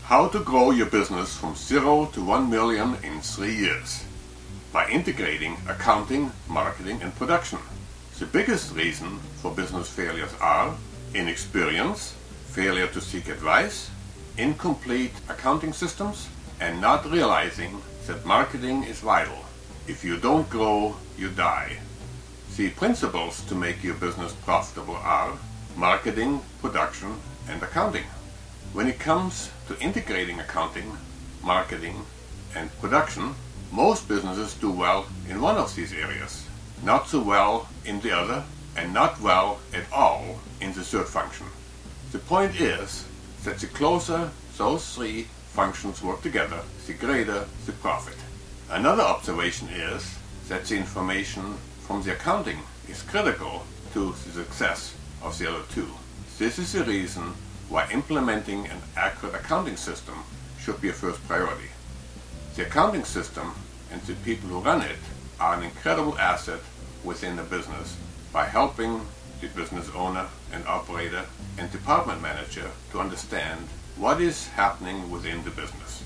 How to grow your business from 0 to 1 million in 3 years. By integrating accounting, marketing and production. The biggest reason for business failures are inexperience, failure to seek advice, incomplete accounting systems, and not realizing that marketing is vital. If you don't grow, you die. The principles to make your business profitable are marketing, production, and accounting. When it comes to integrating accounting, marketing, and production, most businesses do well in one of these areas, not so well in the other, and not well at all in the third function. The point is that the closer those three functions work together, the greater the profit. Another observation is that the information from the accounting is critical to the success of the other two. This is the reason why implementing an accurate accounting system should be a first priority. The accounting system and the people who run it are an incredible asset within the business by helping the business owner and operator and department manager to understand what is happening within the business.